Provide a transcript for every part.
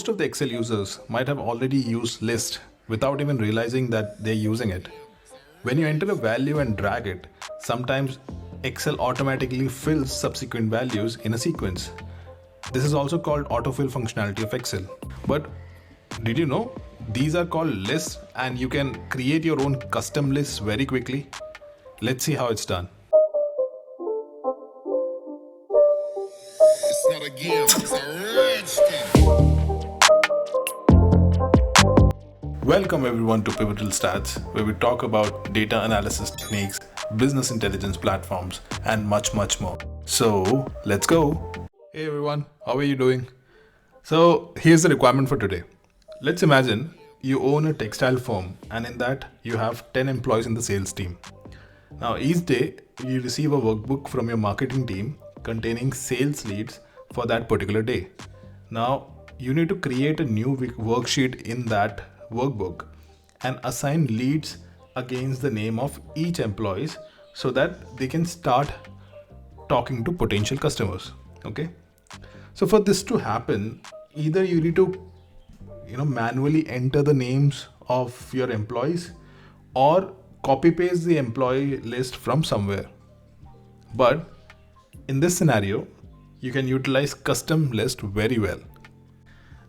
Most of the Excel users might have already used list without even realizing that they're using it. When you enter a value and drag it, sometimes Excel automatically fills subsequent values in a sequence. This is also called autofill functionality of Excel. But did you know these are called lists and you can create your own custom lists very quickly? Let's see how it's done. It's not a game, it's a rich thing. Welcome everyone to Pivotal Stats, where we talk about data analysis techniques, business intelligence platforms, and much more. So let's go. Hey everyone, how are you doing? So here's the requirement for today. Let's imagine you own a textile firm and in that you have 10 employees in the sales team. Now each day you receive a workbook from your marketing team containing sales leads for that particular day. Now you need to create a new worksheet in that workbook and assign leads against the name of each employees so that they can start talking to potential customers. Okay. So for this to happen, either you need to manually enter the names of your employees or copy paste the employee list from somewhere. But in this scenario, you can utilize custom list very well.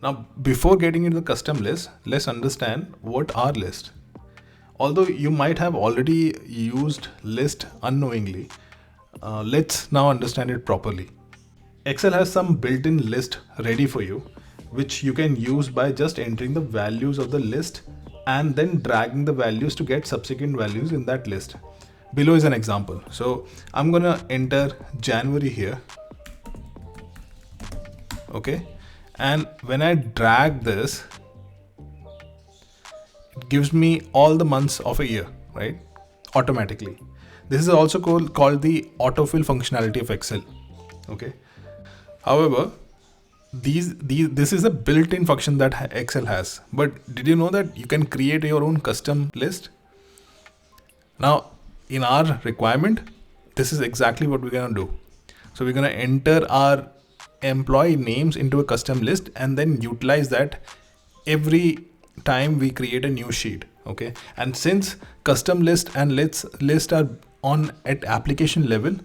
Now, before getting into the custom list, let's understand what are lists. Although you might have already used list unknowingly, let's now understand it properly. Excel has some built-in list ready for you, which you can use by just entering the values of the list and then dragging the values to get subsequent values in that list. Below is an example. So I'm gonna enter January here. Okay. And when I drag this, it gives me all the months of a year, right? Automatically. This is also called the autofill functionality of Excel. Okay. However, this is a built-in function that Excel has. But did you know that you can create your own custom list? Now, in our requirement, this is exactly what we're gonna do. So we're gonna enter our employee names into a custom list and then utilize that every time we create a new sheet. Okay. And since custom list and list are on at application level,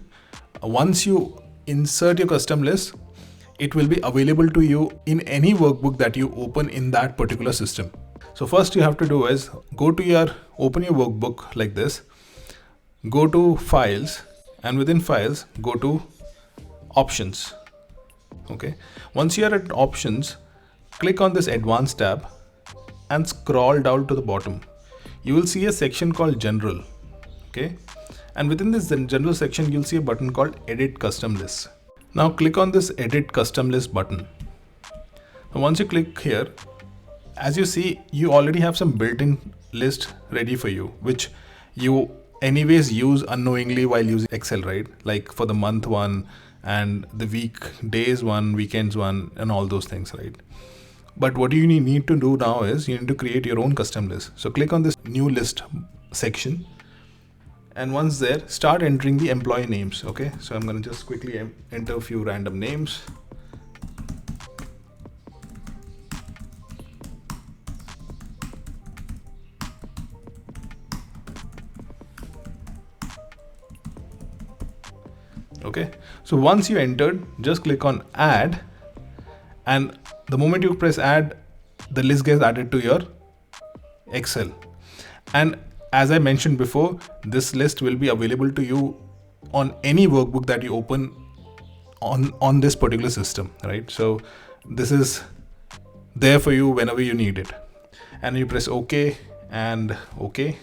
once you insert your custom list, it will be available to you in any workbook that you open in that particular system. So first you have to do is open your workbook like this, go to files, and within files, go to options. Okay. Once you are at options, click on this advanced tab and scroll down to the bottom. You will see a section called general. Okay. And within this general section, you'll see a button called edit custom list. Now click on this edit custom list button. Now once you click here, as you see, you already have some built-in list ready for you, which you anyways use unknowingly while using Excel, right? Like for the month one and the weekdays one, weekends one, and all those things, right? But what you need to do now is you need to create your own custom list. So click on this new list section. And once there, start entering the employee names. Okay, so I'm going to just quickly enter a few random names. Okay, so once you entered, just click on add, and the moment you press add, the list gets added to your Excel. And as I mentioned before, this list will be available to you on any workbook that you open on this particular system, right? So this is there for you whenever you need it. And you press OK and OK,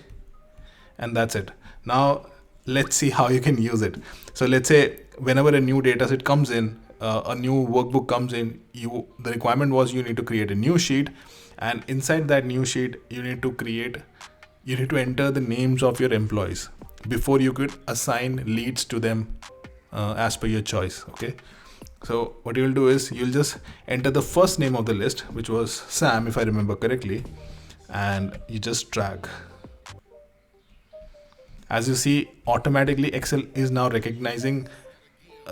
and that's it. Now let's see how you can use it. So let's say whenever a new data set comes in, a new workbook comes in, the requirement was you need to create a new sheet, and inside that new sheet you need to enter the names of your employees before you could assign leads to them as per your choice. Okay. So what you'll do is you'll just enter the first name of the list, which was Sam, if I remember correctly, and you just drag. As you see, automatically Excel is now recognizing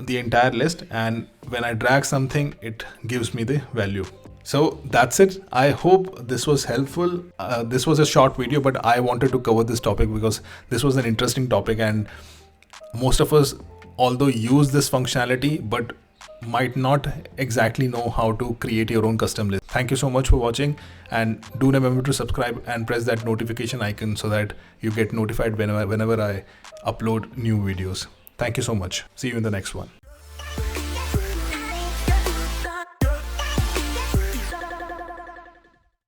the entire list, and when I drag something, it gives me the value. So that's it. I hope this was helpful. This was a short video, but I wanted to cover this topic because this was an interesting topic, and most of us, although use this functionality, but might not exactly know how to create your own custom list. Thank you so much for watching, and do remember to subscribe and press that notification icon so that you get notified whenever I upload new videos. Thank you so much. See you in the next one.